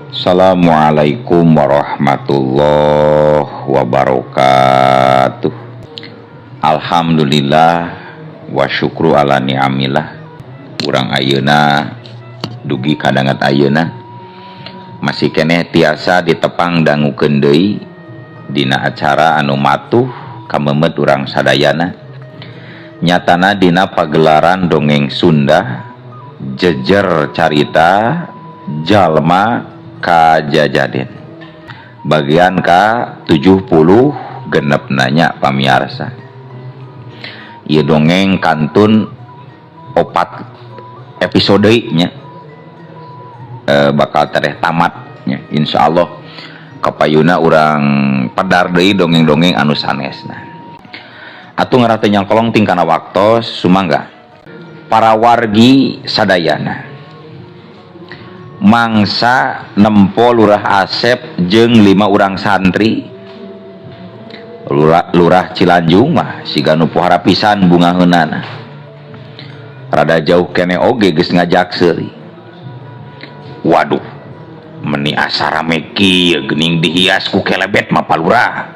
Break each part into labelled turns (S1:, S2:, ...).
S1: Assalamualaikum warahmatullahi wabarakatuh. Alhamdulillah wa syukru ala ni'amillah. Urang ayeuna dugi kadangat ayeuna masih keneh tiasa ditepang dangukeun deui dina acara anu matuh kamemet urang sadayana. Nyatana dina pagelaran dongeng Sunda jejer carita jalma kajajaden bagian ka-70 genep nanya pamiarsa. Ieu dongeng kantun 4 episode nya bakal tereh tamatnya insyaallah kapayuna urang pedar deui dongeng-dongeng anu sanesna. Atuh ngaran teh nyangkolong tingkana waktos sumangga para wargi sadayana mangsa nempo Lurah Asep jeung 5 urang santri. Lurah Cilanjung mah siga nu pohara pisan bungaheunana. Rada jauh kene oge geus ngajak seuri. Waduh, meni asa rame kieu geuning dihias ku kelebet mah palurah.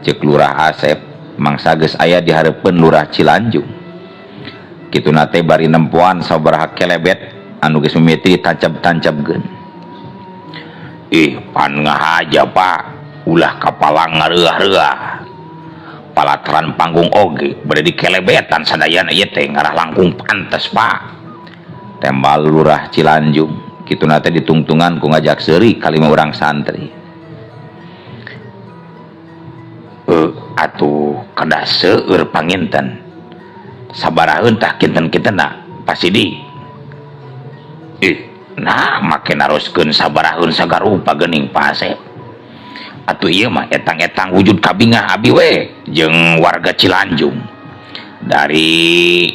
S1: Ceuk Lurah Asep mangsa geus aya di hareupeun Lurah Cilanjung. Kituna teh bari nempoan sabaraha kelebet anu geus mimiti tancap-tancapkeun. Pan ngahaja Pak, ulah kapalang ngareuah-reuah. Palatran panggung oge bade dikelebetan sadayana ieu teh ngarah langkung pantes Pak. Tembal Lurah Cilanjung, kituna teh ditungtungan ku ngajak seuri ka 5 urang santri. Atuh kedah seueur panginten. Sabaraheun tah kinten-kintena Pasidi. Nah make naroskeun sabaraheun sagarupa geuning Pak Asep. Atuh ieu mah etang-etang wujud kabingah abi we jeung warga Cilanjung. Dari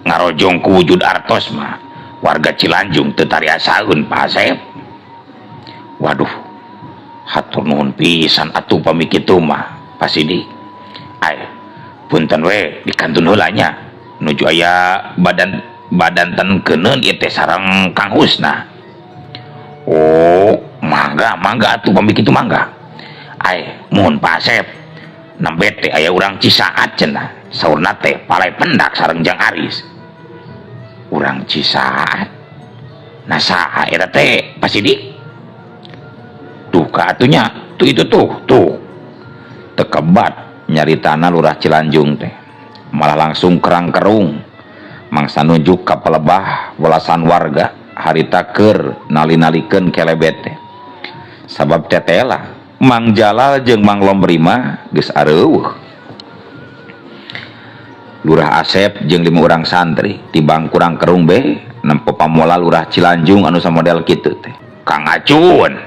S1: ngarojong ku wujud artos mah warga Cilanjung teu tariasaeun Pak Asep. Waduh, hatur nuhun pisan atuh pami kitu mah Pak Sidi. Punten we dikantun heula nya nuju aya badan tenkeun ieu teh sareng Kang Husna. Mangga atuh pami kitu mangga. Mohon Pak Asep nembe teh aya urang Cisaat cenah. Saurna teh palai pendak sareng Jang Aris. Urang Cisaat. Nah saha eta teh Pak Sidi? Tuh ka atunya, tuh itu tuh. Tekebat nyaritana Lurah Cilanjung teh. Malah langsung kerang-kerung mangsa nunjuk ka pelebah welasan warga harita keur nali-nalikeun kelebet teh. Sabab tetela Mang Jalal jeung Mang Lombrima geus areueuh. Lurah Asep jeung 5 urang santri tibang kurang kerung be nempo pamola Lurah Cilanjung anu samodel kitu teh. Kang Acun,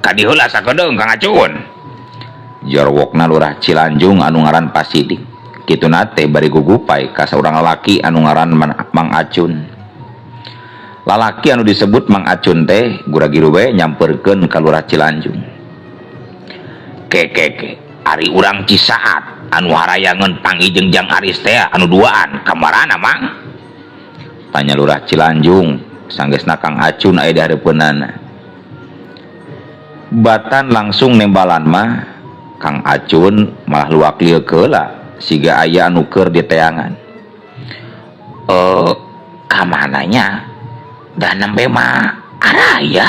S1: kadi heula sakedeung Kang Acun. Jorwokna Lurah Cilanjung anu ngaran Pasidi. Kituna teh bari gugupay ka saurang lalaki anu ngaran Mang Acun. Lalaki anu disebut Mang Acun teh gura-giru we nyamperkeun ka Lurah Cilanjung. Ke ari urang Cisaat anu harayangeun pangi jeung Jang Aris teh anu duaan kamarana Mang? Tanya Lurah Cilanjung sanggeusna Kang Acun aya di hareupeunana. Batan langsung nembalan mah Kang Acun malah luak lieu keula siga aya anu keur diteangan. Kamananya? Da nembe mah araya.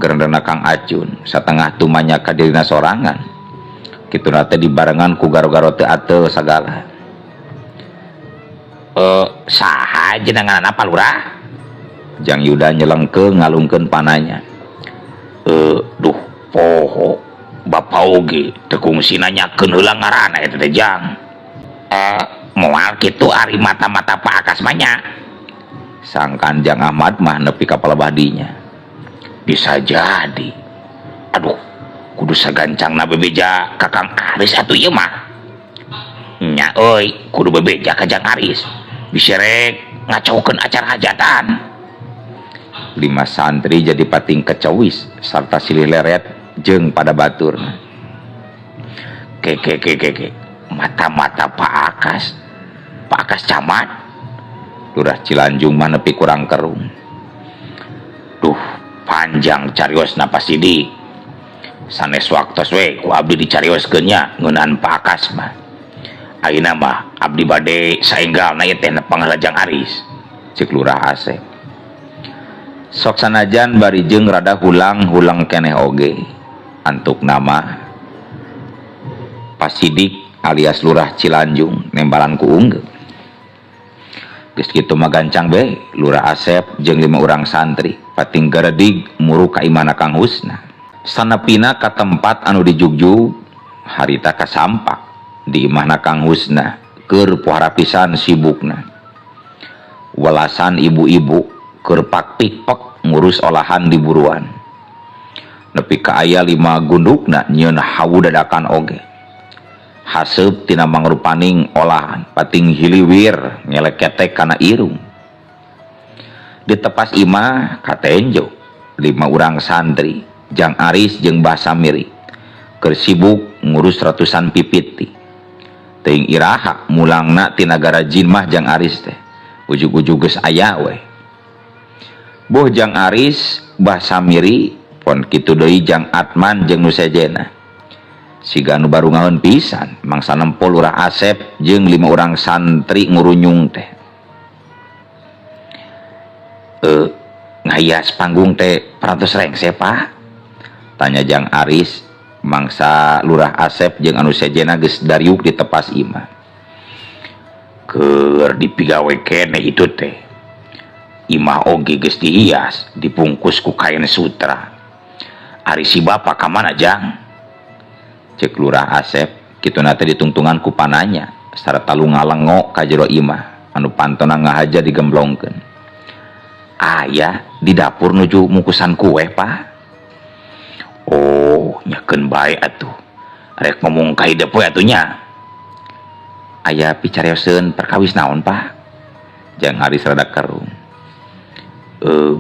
S1: Gerendana Kang Acun satengah tumanya ka dirina sorangan. Kituna teh dibarengan ku garo-garo teu ateu sagala. Saha jenenganna apa Lurah? Jang Yuda nyelengkeung ngalungkeun pananya. Duh poho Bapak oge teu kungsi nanyakeun heula ngaranna eta teh Jang. Moal kitu ari mata-mata Pak Akas mah nya. Sangkan Jang Ahmad mah nepi ka palebah dinya. Bisa jadi. Aduh, kudu sagancangna bebeja ka Kang Aris atuh ieu mah. Nya euy, kudu bebeja ka Jang Aris. Bisa rek ngacaukeun acara hajatan. 5 santri jadi pating kecewis sarta silih leret jeung pada batur. Ke mata-mata Pak Akas camat. Lurah Cilanjung mah nepi kurang kerung. Duh panjang carios na Pasidik sanes waktos we ku abdi dicarioskeun nya ngeunaan Pakas mah ayeuna mah abdi bade saenggal na ieu teh Panglajang Aris cek Lurah Asep. Sok sanajan bari jeung rada hulang keneh oge antuk nama Pasidik alias Lurah Cilanjung nembalan ku unggul. Geus kitu mah gancang bae Lurah Asep jeung 5 urang santri pating garedig muru ka imahna Kang Husna. Sanepina ka tempat anu dijugjug harita kasampak di imahna Kang Husna keur pohara pisan sibukna. Welasan ibu-ibu keur pakpik-pek ngurus olahan di buruan. Nepi ka aya 5 gundukna nyieun hawu dadakan oge. Haseup tina mangrupaning olahan pating hiliwir ngeleketek kana irung. Di tepas imah katenjo 5 urang santri Jang Aris jeung Mbah Samiri keur sibuk ngurus ratusan pipiti. Teuing iraha mulangna ti nagara jin mah Jang Aris teh ujug-ujug geus aya we. Boh Jang Aris, Mbah Samiri pon kitu deui Jang Atman jeung nu sejena. Siga nu baru ngaeun pisan mangsa nempo Lurah Asep jeung 5 urang santri ngurunyung teh. Ngayas panggung teh 100 rengse Pak? Tanya Jang Aris mangsa Lurah Asep jeung anu sejena geus dariuk di tepas imah. Keur dipigawe keneh itu teh. Imah oge geus dihias, dipungkus ku kain sutra. Ari si bapa ka mana Jang? Cek Lurah Asep, kituna teh ditungtungan ku pananya sarta lu ngalengo ka jero imah anu pantona ngahaja digemblongkeun. Aya di dapur nuju mungkusan kue Pak. Oh, nyakeun bae atuh. Rek ngomong ka hideep we atuh nya. Aya picarioseun perkawis naon Pak? Jang Aris rada kerung.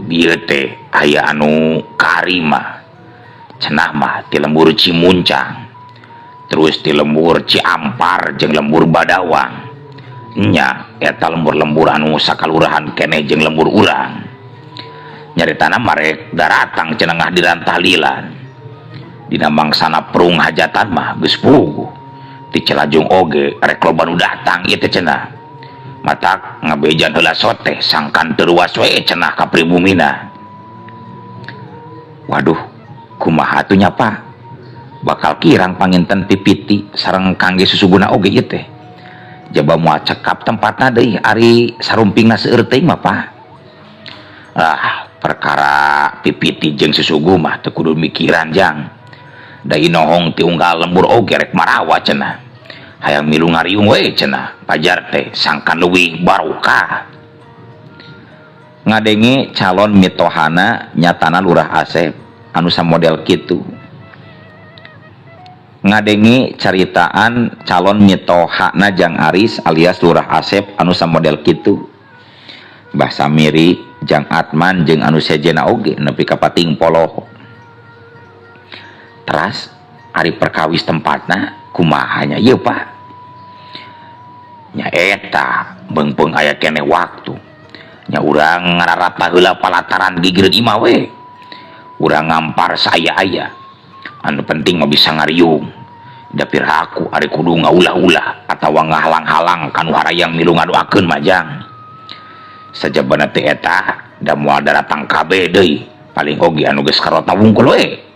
S1: Bieu teh aya anu karima. Cenah mah ti lembur Cimuncang. Terus ti lembur Ciampar jeung lembur Badawang. Nya eta lembur-lembur anu sakalurahan keneh jeung lembur urang. Nyaritana marek daratang cenengah dirantahlilan. Dina mangsana perung hajatan mah geus puguh. Ti Cilajung oge rek loba nu datang ieu teh cenah. Matak ngabejan heula sote sangkan teu ruas we cenah ka pribumina. Waduh, kumaha atuh nya Pak? Bakal kirang panginten pipiti sareng kangge susuguna oge ieu teh. Jaba moal cekap tempatna deui ari sarumpingna seueur teuing mah Pak. Perkara pipiti jeung susugu mah teu kudu mikiran Jang. Da inohong ti unggal lembur oge rek marawa cenah. Hayang milu ngariung we cenah. Pajar teh sangkan leuwih barokah. Ngadenge calon mitohana nyatana Lurah Asep anu samodel kitu. Ngadenge caritaan calon mitohana Jang Aris alias Lurah Asep anu samodel kitu. Mbah Samiri, Jang Atman jeung anu sejena oge nepi ka pating poloho. Teras ari perkawis tempatna kumahanya ieu Pak? Nya eta beungpeung aya keneh waktu. Nya urang ngararata heula palataran gigireun imah we. Urang ngampar saaya-aya. Anu penting mah bisa ngariung. Dapir aku ari kudu ngaulah-ulah atawa ngahalang-halang kanu harayang milu ngadoakeun mah Jang. Sajabana teh eta da moal daratang kabeh deui. Paling oge anu geus karotna wungkul we.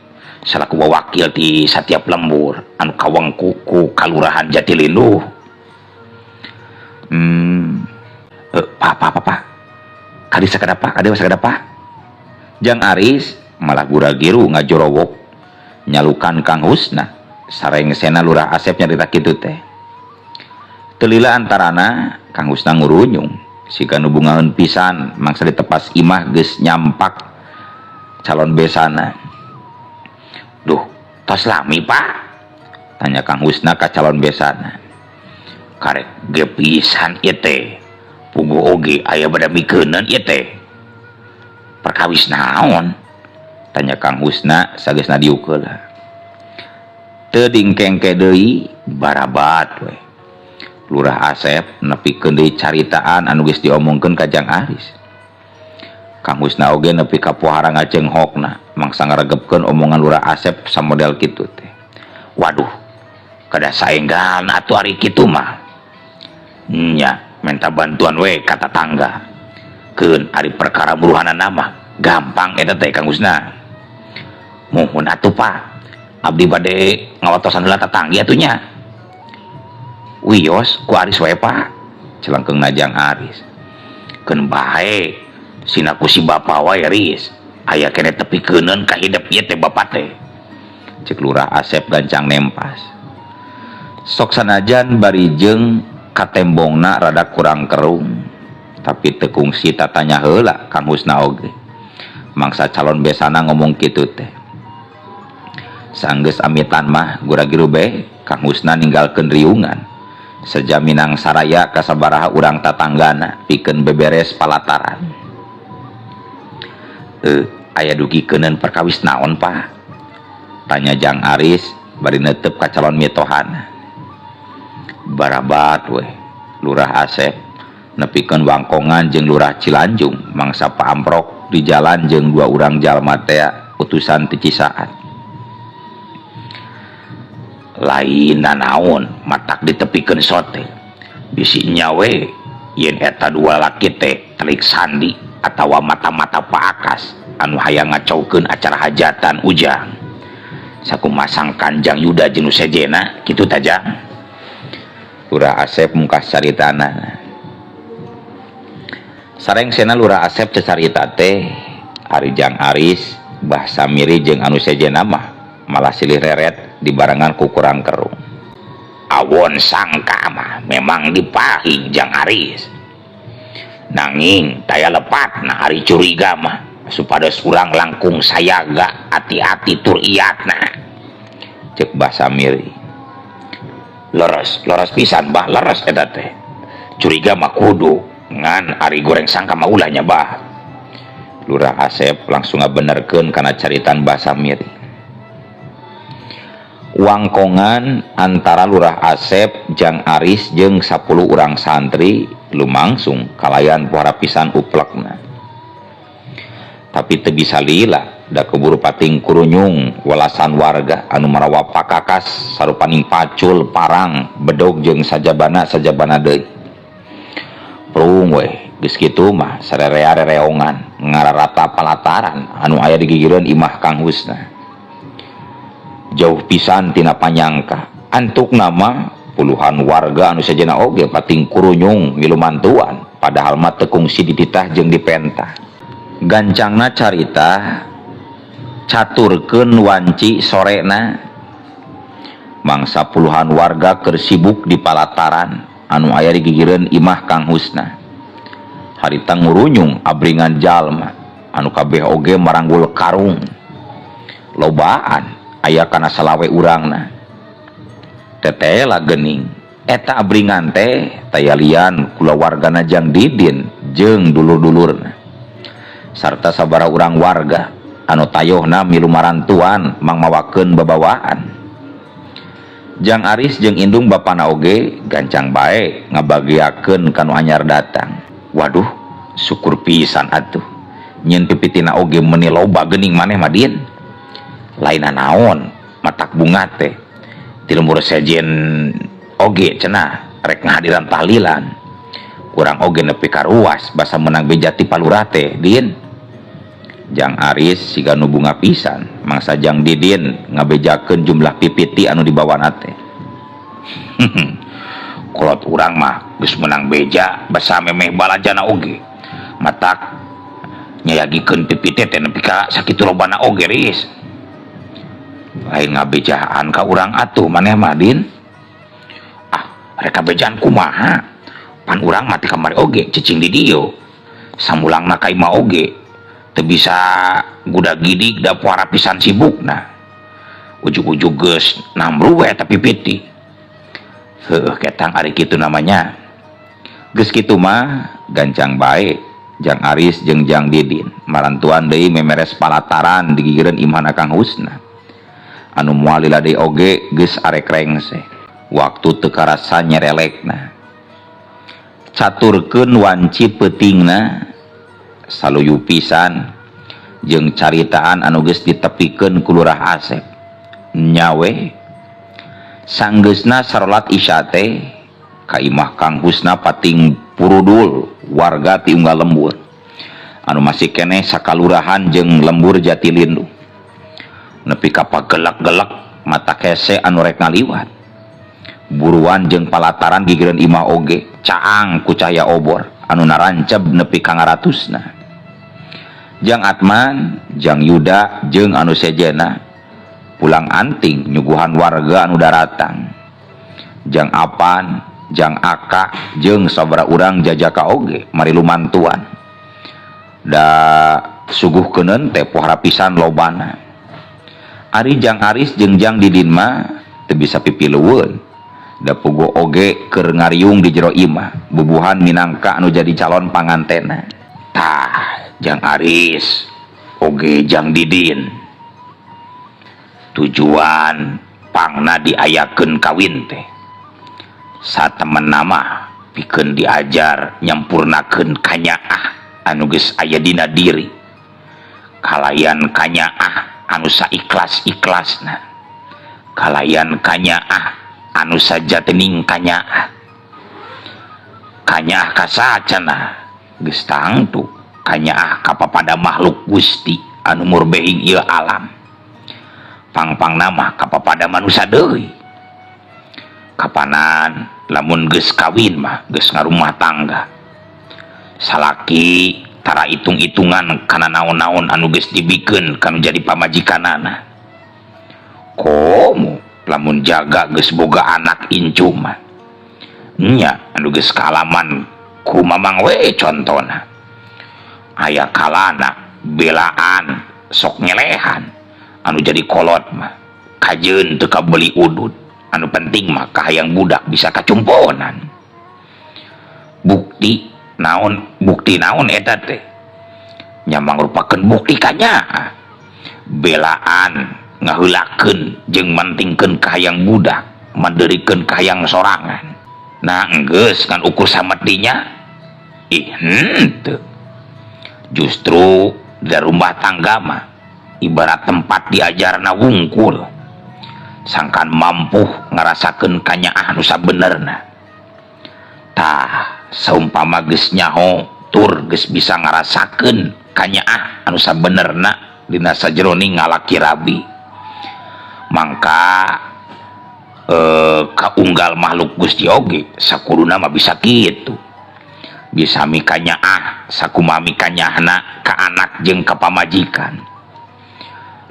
S1: Salaku wakil ti setiap lembur anu kawengku ku Kalurahan Jatilinduh. Pak. Kadi sakada Pak, kadi sakada Pak. Jang Aris malah gura-giru ngajorowok nyalukan Kang Husna sareng sena Lurah Asep nyarita kitu teh. Teu lila antarana Kang Husna ngurunyung siga nu bungaeun pisan mangsa ditepas imah geus nyampak calon besana. Duh, tos lami Pak? Tanya Kang Husna ka calon besana. Karek ge pisan ieu teh. Puguh oge aya bada mikeuneun ieu teh. Perkawis naon? Tanya Kang Husna sageusna diuk heula. Teu dingkengke deui barabat we. Lurah Asep nepikeun deui caritaan anu geus diomongkeun ka Jang Aris. Kang Husna oge nepi ka pohara ngacenghokna mangsa ngaregepkeun omongan Lurah Asep samodel kitu teh. Waduh, kada saenggalna atuh ari kitu mah. Nya, minta bantuan we ka tetangga. Keun ari perkara buruhanana mah gampang eta teh Kang Husna. Muhun atuh Pak. Abdi bade ngawatosan heula tetangga atuh nya. Wios ku Aris wae Pak. Celengkeungna Jang Aris. Keun bae sina ku si bapa wae Riz. Aya kene tepikeuneun ka hidup ieu teh bapa teh. Cek Lurah Asep gancang nempas. Sok sanajan bari jeung katembongna rada kurang kerung, tapi teu kungsi tatanya heula Kang Husna oge. Mangsa calon besana ngomong kitu teh. Sanggeus amitan mah gura-giru bae Kang Husna ninggalkeun riungan. Sejaminang saraya ka sabaraha urang tatanggana pikeun beberes palataran. Aya dugikeun perkawis naon Pak? Tanya Jang Aris bari neuteup ka calon mitohan. Barabat we Lurah Asep nepikeun wangkongan jeung Lurah Cilanjung mangsa paamprok di jalan jeung dua urang jalma teh utusan ti Cisaat. Lain naon matak ditepikeun sote bisi nyawe yen eta dua laki teh telik sandi atawa mata-mata paakas anu hayang ngacaukeun acara hajatan ujang. Sakumasang Kanjang Yuda jeung nu sejena kitu ta Jang. Lurah Asep mungkas caritana. Sareng sena Lurah Asep carita teh ari Jang Aris Mbah Samiri jeung anu sejena mah malah silih reret dibarengan ku kurang kerung. Awon sangka mah memang dipahing Jang Aris. Nanging daya lepatna ari curiga mah supados urang langkung sayaga hati-hati tur iatna. Cek Mbah Samiri. Leres pisan Bah, leres eta teh. Curiga mah kudu ngan ari goreng sangka mah ulahnya Bah. Lurah Asep langsung ngabenerkeun kana caritan Mbah Samiri. Wangkongan antara Lurah Asep, Jang Aris jeung 10 urang santri lumangsung kalayan pohara pisan uplekna. Tapi teu bisa lila da keburu pating kurunyung walasan warga anu marawa pakakas sarupaning pacul parang bedog jeung sajabana deui. Prung we geus kitu mah sarerea rereongan ngararata palataran anu aya di gigireun imah Kang Husna. Jauh pisan tina panyangka antuk nama puluhan warga anu sajena oge pating kurunyung milu mantuan padahal mah teu kungsi dititah jeung dipentah. Gancangna carita caturkeun wanci sorena mangsa puluhan warga keur sibuk di palataran anu aya di gigireun imah Kang Husna. Harita ngurunyung abringan jalma anu kabeh oge maranggul karung. Lobaan aya kana salawe urangna. Tetela geuning eta abringan teh tayalian kulawargana Jang Didin jeung dulur-dulurna sarta sabaraha urang warga anu tayohna milu marantuan mangmawakeun babawaan. Jang Aris jeung indung bapana oge gancang bae ngabagiakeun kanu anyar datang. Waduh, syukur pisan atuh. Nyen pipitina oge meuni loba geuning maneh mah Din. Laina naon matak bunga teh ti lembur sejen oge cenah rek ngahadiran tahlilan. Urang oge nepi ka ruas basa menang beja ti palurah teh Din. Jang Aris siga nu bunga pisan mangsa Jang Didin ngabejakeun jumlah pipiti anu dibawana teh. Kolot urang mah geus menang beja basa memeh balajana oge. Matak nyayagikeun pipiti teh nepi ka sakitu lobana oge Riz. Lain ngabejaan ka urang atuh maneh mah Din. Ah, rek kabejaan kumaha? Pan urang mati kamari oge cicing di dieu. Samulangna ka imah oge teu bisa gudag gidig da poara pisan sibukna. Ujug-ujug geus namru we tapi piti. Heuh ketang ari kitu namanya. Geus kitu mah gancang bae Jang Aris jeung Jang Didin marantuan deui memeres palataran di gigireun imahna Kang Husna. Anu moal lila deui oge geus arek rengse. Waktu teu karasa nyerelekna. Caturkeun wanci peutingna saluyu pisan jeung caritaan anu geus ditepikeun ku Lurah Asep nyawe sanggeusna sarolat isya teh ka imah Kang Husna pating purudul warga ti unggal lembur anu masih keneh sakalurahan jeung lembur Jatilindu nepi ka pagelak-gelak mata kese anu rek ngaliwat buruan jeung palataran gigireun imah oge caang ku cahya obor anu naranceb nepi ka ngaratusna. Jang Atman, Jang Yuda, jeung anu sejena pulang anting nyuguhan warga anu daratang. Jang Apan, Jang Aka, jeung sabara urang jajaka oge mari lumantuan. Da suguhkeuneun teh pohara pisan lobana. Ari Jang Aris jeung Jang Didin mah teu bisa pipilueun. Da puguh oge keur ngariung di jero imah, bubuhan minangka anu jadi calon pangantena. Tah Jang Aris oge Jang Didin tujuan pangna diayakeun kawin teh satemen nama pikeun diajar nyampurnakeun kanyaah anu geus aya dina diri kalayan kanyaah anu saikhlas-ikhlasna kalayan kanyaah anu sajatening kanyaah kasacana geus tangtu kanyaah kapapada makhluk Gusti anu murbehing ieu alam pang-pang nama kapapada manusia deui kapanan lamun geus kawin mah geus ngarumah tangga salaki tara itung-itungan kana naon-naon anu geus dibikeun kanu jadi pamajikanana komo lamun jaga geus boga anak incu mah nya anu geus kaalaman ku mamang we contona aya kalana belaan sok nyelehan anu jadi kolot mah kajeun teu kabeli udud anu penting mah kahayang budak bisa kacumponan bukti naon eta teh nya mangrupakeun bukti kanyaah belaan ngaheulakeun jeung mentingkeun kahayang budak mandeurikeun kahayang sorangan nah enggeus kan ukur sametinya henteu justru di rumah tangga mah ibarat tempat diajarna wungkul sangkan mampu ngarasakeun kanyaah anu sabenerna tah saumpama geus nyaho tur geus bisa ngarasakeun kanyaah anu sabenerna dina sajeroning ngalaki rabi mangka kaunggal makhluk Gusti oge sakuduna mah bisa kitu bisa mikanyaah sakumaha mikanyahna ka anak jeung ka pamajikan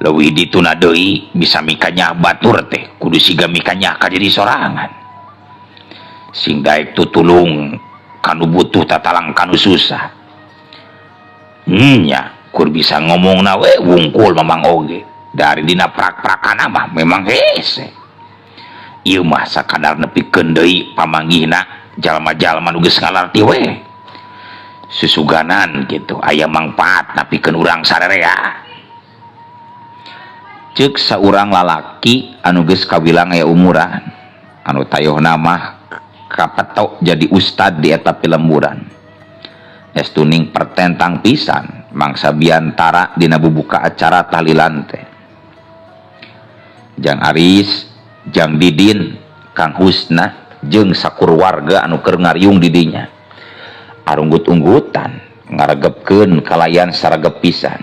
S1: leuwih dituna deui bisa mikanyah batur teh kudu siga mikanyah ka diri sorangan sing daek tutulung kanu butuh tatalang kanu susah nya kur bisa ngomongna we wungkul mamang oge dari dina prak-prakana mah memang hese ieu mah sakadar nepikeun deui pamanggihna jalma-jalma nu geus ngalarti we susuganan gitu aya mangpaat napikeun urang sarerea ceuk saurang lalaki anu geus kawilang aya umuran anu tayohna mah kapetok jadi ustad di eta pilemburan estuning pertentang pisan mangsa biantara dina bubuka acara tahlilan teh Jang Aris Jang Didin Kang Husna jeung sakur warga anu keur ngariung di dinya arunggut-unggutan ngaregepkeun kalayan saregep pisan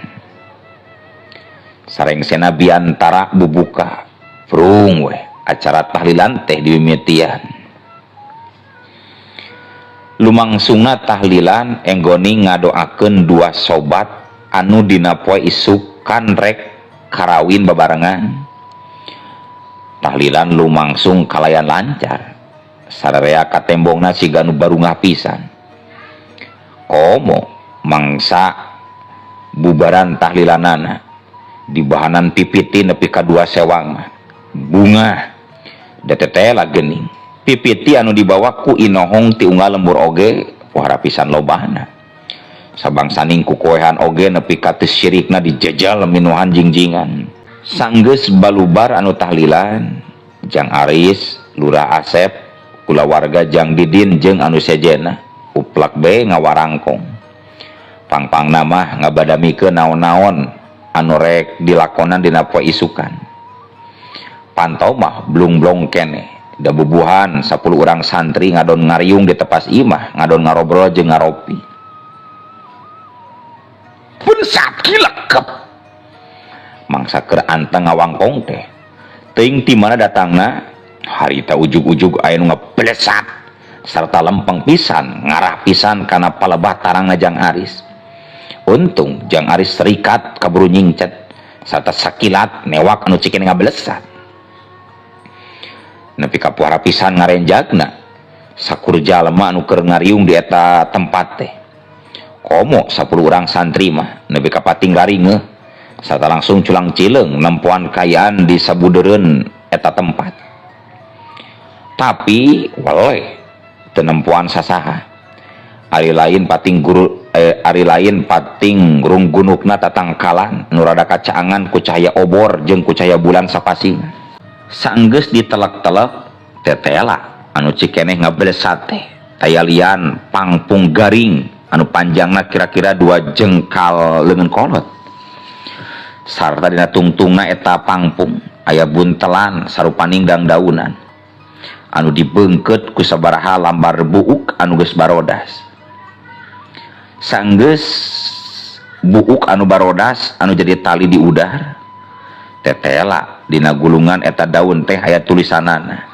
S1: sarengsena biantara bubuka prung we acara tahlilan teh dimimitian lumangsungna tahlilan enggoni ngadoakeun dua sobat anu dina poe isukan rek karawin babarengan tahlilan lumangsung kalayan lancar sararea katembongna siga nu barungah pisan komo mangsa bubaran tahlilanana di bahanan pipiti nepi ka 2 sewang bunga detetela geuning pipiti anu dibawa ku inohong ti unggal lembur oge pohara pisan lobana sabangsaning kukoehan oge nepi ka teu syirikna dijajal minuhan jingjingan sanggeus balubar anu tahlilan Jang Aris Lurah Asep kulawarga Jang Didin jeung anu sejena uplak be ngawarangkong pangpang nama ngabadami ke naon-naon anu rek dilakonan dina poe isukan. Pantau mah blung-blong kene da bubuhan 10 urang santri ngadon ngariung di tepas imah ngadon ngarobrol jeung ngaropi. Bersat kilekep mangsa keur anteng ngawangkong teh teuing ti mana datangna harita ujug-ujug aya nu ngablesat sarta lempeng pisan ngarah pisan kana palebah tarangna Jang Aris. Untung Jang Aris serikat kaburu nyingcet sarta sakilat newak anu cikeun ngablesat. Nepi ka puara pisan ngarenjagna sakur jalma anu keur ngariung di eta tempat teh. Komo 10 urang santri mah nepi ka pating garingeun sarta langsung culang cileung nempuan kayaan di sabudeureun eta tempat. Tapi waleh teu nempuan sasaha. Ari lain pating runggunukna tatangkalan nu rada kacaangan ku cahaya obor jeung ku cahaya bulan sapasingan. Saenggeus ditelek-telek tetela anu cikeneh ngablesat teh aya lian pangpung garing anu panjangna kira-kira 2 jengkal leungeun kolot. Sarta dina tungtungna eta pangpung aya buntelan sarupaning dangdaunan anu dibeungkeut ku sabaraha lambar buuk anu geus barodas. Saenggeus buuk anu barodas anu jadi tali di udar tetela dina gulungan eta daun teh aya tulisanana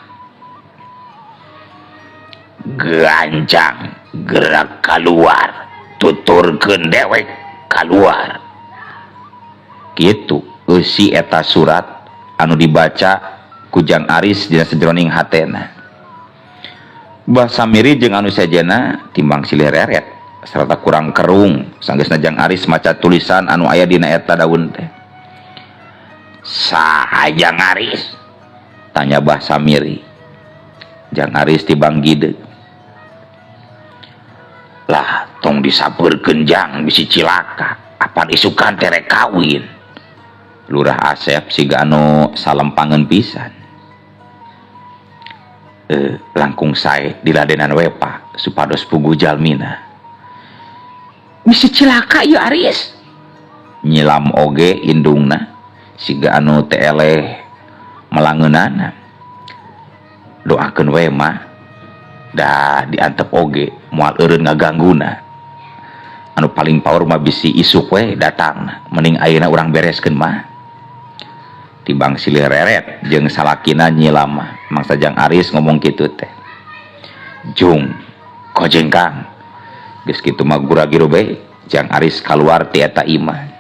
S1: ganjang gerak kaluar tuturkeun dewek kaluar kitu eusi eta surat anu dibaca ku Jang Aris dina sajroning hatena. Mbah Samiri jeung anu sajena timbang silih reret sarta kurang kerung sanggeusna Jang Aris maca tulisan anu aya dina eta daun teh. Saha Jang Aris? Tanya Mbah Samiri. Jang Aris tibang gide. Lah tong disabeurkeun Jang bisi cilaka apa isukan terek kawin. Lurah Asep siga anu salempangeun pisan. Langkung sae diladenan we Pak supados pugu jalmina. Bisi cilaka ieu Aris. Nyilam oge indungna siga anu teu eleh melangeunana. Doakeun we mah da diantep oge moal eureun ngagangguna. Anu paling paur mah bisi isuk we datangna mending ayeuna urang bereskeun mah. Tibang silih reret jeung salakina nyilam mah mangsa Jang Aris ngomong kitu teh. Jung kojengkang geus kitu mah gura-giru bae Jang Aris kaluar ti eta imah.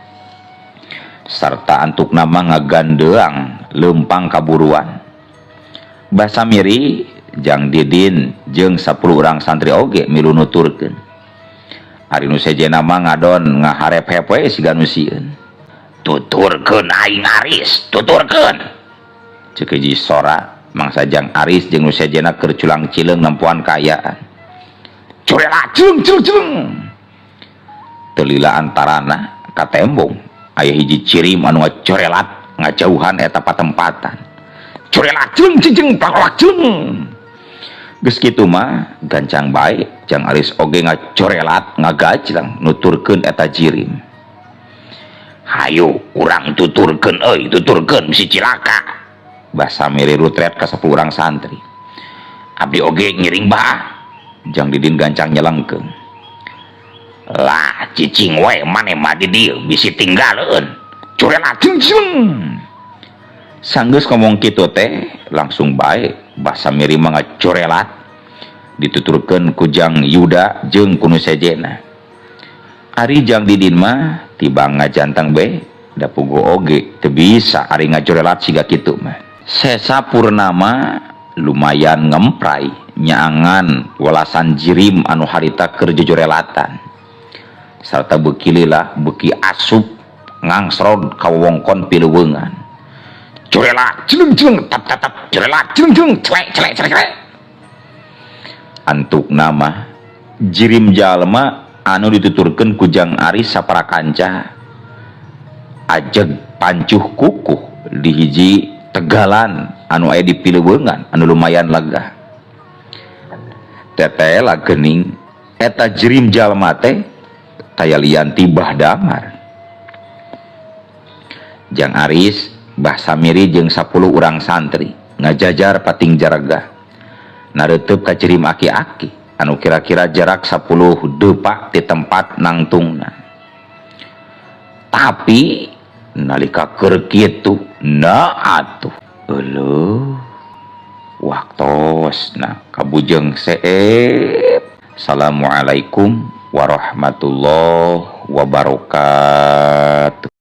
S1: Sarta antuk nama ngagandeang lempang kaburuan. Mbah Samiri Jang Didin jeung 10 urang santri oge milu nuturkeun. Ari nu sejena mah ngadon ngaharep-hep we siga nu sieun. Tuturkeun aing Aris, tuturkeun. Ceuk hiji sora mangsa Jang Aris jeung nu sejena keur culang cileung nempuan kayaan. Curela jeung. Teu lila antarana ka tembong aya hiji cirim anu ngacorelat ngajauhan eta patempatan. Corelat jeung pakolak jeung. Geus kitu mah gancang bae Jang Aris oge ngacorelat ngagajlang nuturkeun eta jirim. Hayu urang tuturkeun euy, tuturkeun bisi cilaka. Mbah Samiri rutret ka 10 urang santri. Abdi oge ngiring bae. Jang Didin gancang nyelengkeung. Lah cicing we mane mah di dieu bisi tinggaleun. Corelat jeung. Sanggeus ngomong kitu teh langsung bae Mbah Samiri mah ngacorelat dituturkeun ku Jang Yuda jeung ku nu sejena. Ari Jang Didin mah tibang ngajanteng bae da pugu oge teu bisa ari ngacorelat siga kitu mah. Sesa Purnama lumayan ngemprai nyaangan walasan jirim anu harita keur jojorelatan. Sarta beuki lila beuki asup ngangsrod ka wewengkon pileuweungan. Corelat jeung tap corelat jeung celek. Antuk nama jirim jalma anu dituturkeun ku Jang Aris saparakanca ajeg pancuh kukuh di hiji tegalan anu aya di pileuweungan anu lumayan lega. Tetela geuning eta jirim jalma teh tayalian tibah damar. Jang Aris Mbah Samiri jeung 10 urang santri ngajajar pating jaragah nareuteup ka cirim aki-aki anu kira-kira jarak 10 depak di tempat nangtungna. Tapi nalika keur kitu na atuh eueuh waktosna kabujeng seep. Assalamualaikum warahmatullahi wabarakatuh.